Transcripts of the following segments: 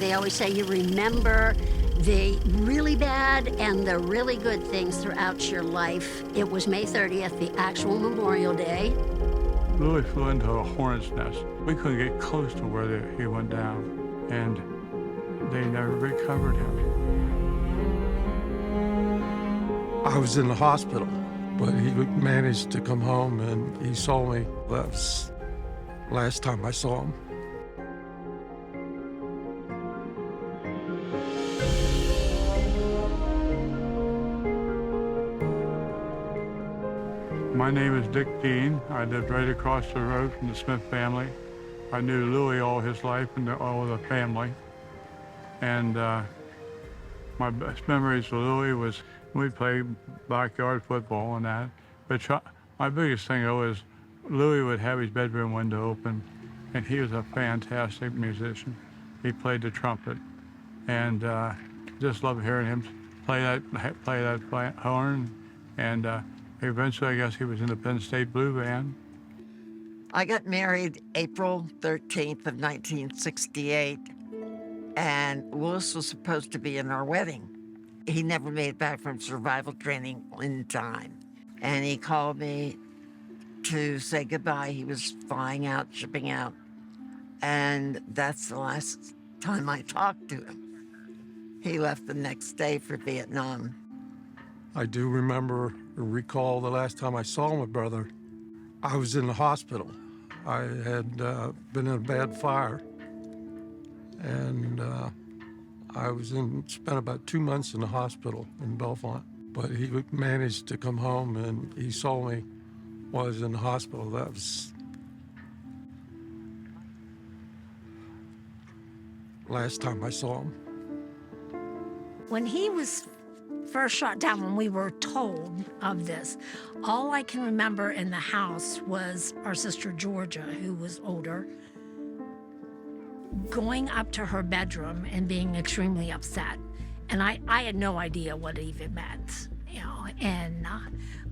They always say you remember the really bad and the really good things throughout your life. It was May 30th, the actual Memorial Day. Louis flew into a hornet's nest. We couldn't get close to where he went down, and they never recovered him. I was in the hospital, but he managed to come home and he saw me. That was the last time I saw him. My name is Dick Dean. I lived right across the road from the Smith family. I knew Louis all his life and all of the family. And my best memories of Louis was we'd play backyard football and that. But my biggest thing though is Louis would have his bedroom window open, and he was a fantastic musician. He played the trumpet, and just loved hearing him play that horn. And eventually, I guess he was in the Penn State Blue Band. I got married April 13th of 1968, and Louis was supposed to be in our wedding. He never made it back from survival training in time. And he called me to say goodbye. He was flying out, shipping out. And that's the last time I talked to him. He left the next day for Vietnam. I do recall the last time I saw my brother. I was in the hospital. I had been in a bad fire, and I spent about 2 months in the hospital in Bellefonte. But he managed to come home, and he saw me while I was in the hospital. That was the last time I saw him. When he was first shot down, when we were told of this, all I can remember in the house was our sister Georgia, who was older, going up to her bedroom and being extremely upset. And I had no idea what it even meant, and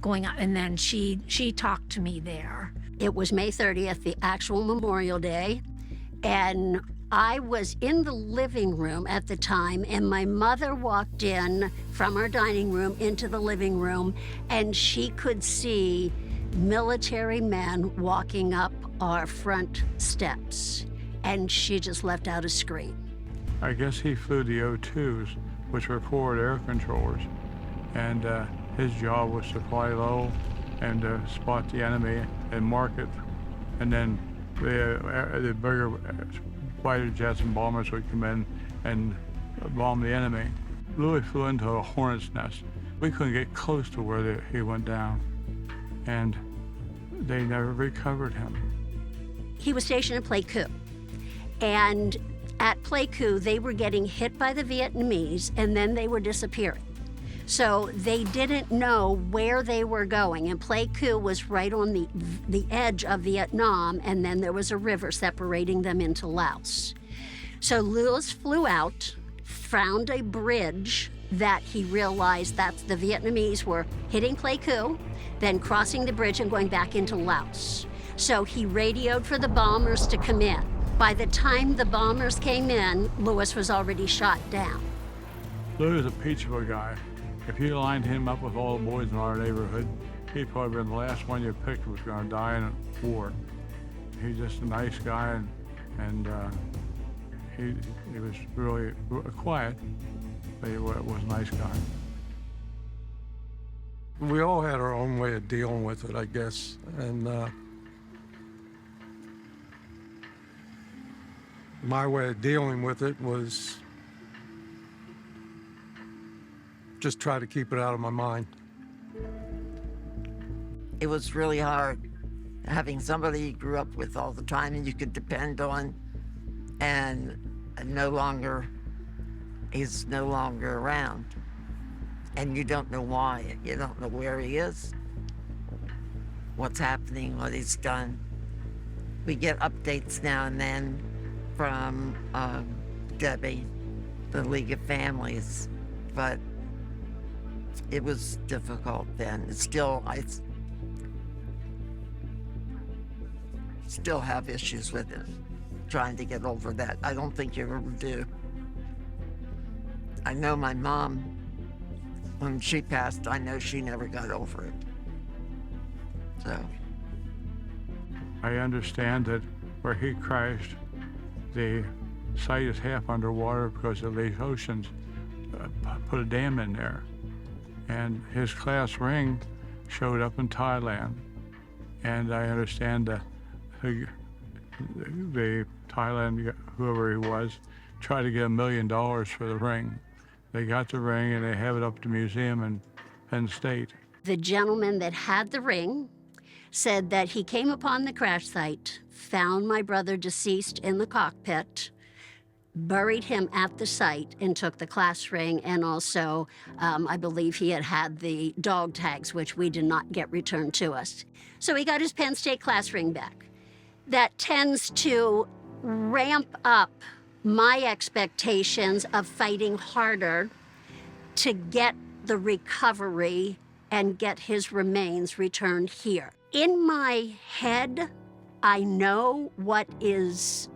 going up, and then she talked to me there. It was May 30th, the actual Memorial Day, and I was in the living room at the time, and my mother walked in from our dining room into the living room, and she could see military men walking up our front steps, and she just let out a scream. I guess he flew the O2s, which were forward air controllers, and his job was to fly low and spot the enemy and mark it, and then the bigger fighter jets and bombers would come in and bomb the enemy. Louis flew into a hornet's nest. We couldn't get close to where he went down, and they never recovered him. He was stationed at Pleiku, and at Pleiku, they were getting hit by the Vietnamese, and then they were disappearing. So they didn't know where they were going, and Pleiku was right on the edge of Vietnam, and then there was a river separating them into Laos. So Louis flew out, found a bridge that he realized that the Vietnamese were hitting Pleiku, then crossing the bridge and going back into Laos. So he radioed for the bombers to come in. By the time the bombers came in, Louis was already shot down. Louis was a peach of a guy. If you lined him up with all the boys in our neighborhood, he'd probably been the last one you picked was going to die in a war. He's just a nice guy, and he was really quiet, but he was a nice guy. We all had our own way of dealing with it, I guess, and my way of dealing with it was just try to keep it out of my mind. It was really hard having somebody you grew up with all the time and you could depend on, and he's no longer around. And you don't know why. You don't know where he is, what's happening, what he's done. We get updates now and then from Debbie, the League of Families, but it was difficult then. I still have issues with it, trying to get over that. I don't think you ever do. I know my mom, when she passed, I know she never got over it. So, I understand that where he crashed, the site is half underwater because of the oceans put a dam in there. And his class ring showed up in Thailand. And I understand that the Thailand, whoever he was, tried to get $1 million for the ring. They got the ring and they have it up at the museum in Penn State. The gentleman that had the ring said that he came upon the crash site, found my brother deceased in the cockpit, buried him at the site, and took the class ring, and also I believe he had the dog tags, which we did not get returned to us. So he got his Penn State class ring back. That tends to ramp up my expectations of fighting harder to get the recovery and get his remains returned here. In my head, I know what is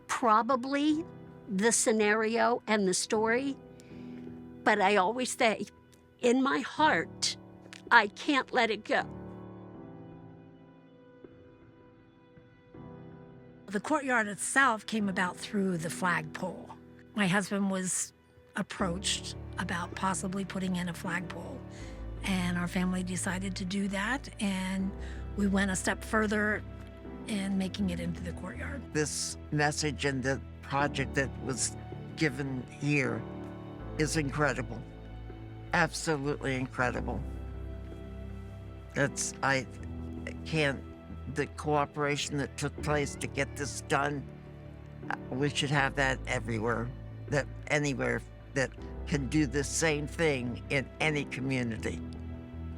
probably the scenario and the story, but I always say, in my heart, I can't let it go. The courtyard itself came about through the flagpole. My husband was approached about possibly putting in a flagpole, and our family decided to do that, and we went a step further in making it into the courtyard. this message and the project that was given here is incredible. Absolutely incredible. I can't, the cooperation that took place to get this done, we should have that everywhere, anywhere that can do the same thing in any community.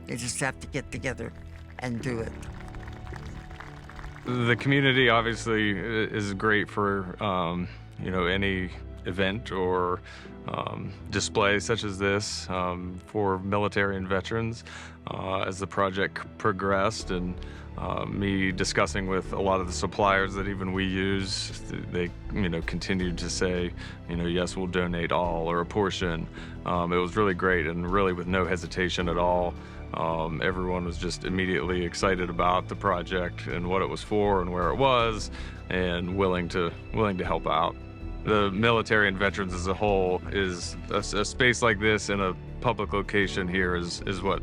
They just have to get together and do it. The community obviously is great for any event or display such as this for military and veterans. As the project progressed and me discussing with a lot of the suppliers that even we use, they continued to say, yes, we'll donate all or a portion. It was really great, and really with no hesitation at all. Everyone was just immediately excited about the project and what it was for and where it was, and willing to help out. The military and veterans as a whole is a space like this in a public location here is what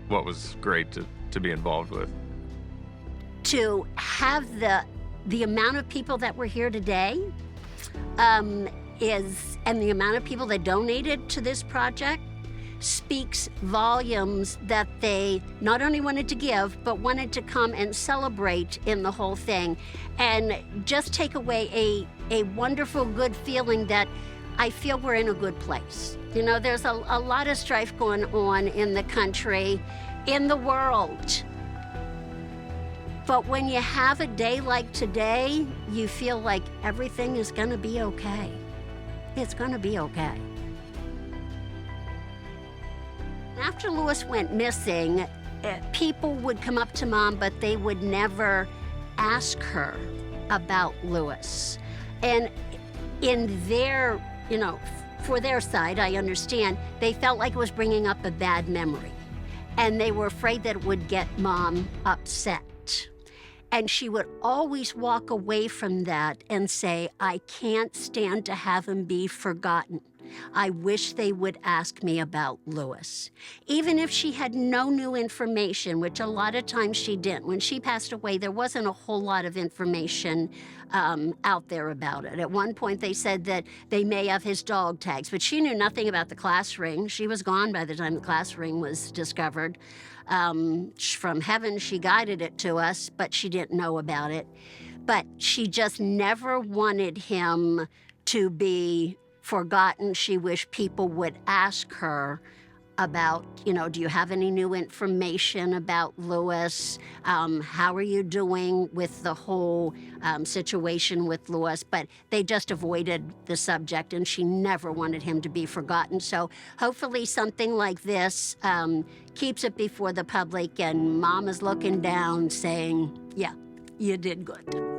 was great to be involved with. To have the amount of people that were here today and the amount of people that donated to this project speaks volumes that they not only wanted to give, but wanted to come and celebrate in the whole thing, and just take away a wonderful, good feeling that I feel we're in a good place. There's a lot of strife going on in the country, in the world. But when you have a day like today, you feel like everything is gonna be okay. It's gonna be okay. After Lewis went missing, people would come up to Mom, but they would never ask her about Lewis. And in their, for their side, I understand, they felt like it was bringing up a bad memory. And they were afraid that it would get Mom upset. And she would always walk away from that and say, I can't stand to have him be forgotten. I wish they would ask me about Lewis. Even if she had no new information, which a lot of times she didn't. When she passed away, there wasn't a whole lot of information out there about it. At one point, they said that they may have his dog tags, but she knew nothing about the class ring. She was gone by the time the class ring was discovered. From heaven, she guided it to us, but she didn't know about it. But she just never wanted him to be forgotten. She wished people would ask her about, do you have any new information about Lewis? How are you doing with the whole situation with Lewis? But they just avoided the subject, and she never wanted him to be forgotten. So hopefully something like this keeps it before the public, and Mom is looking down saying, yeah, you did good.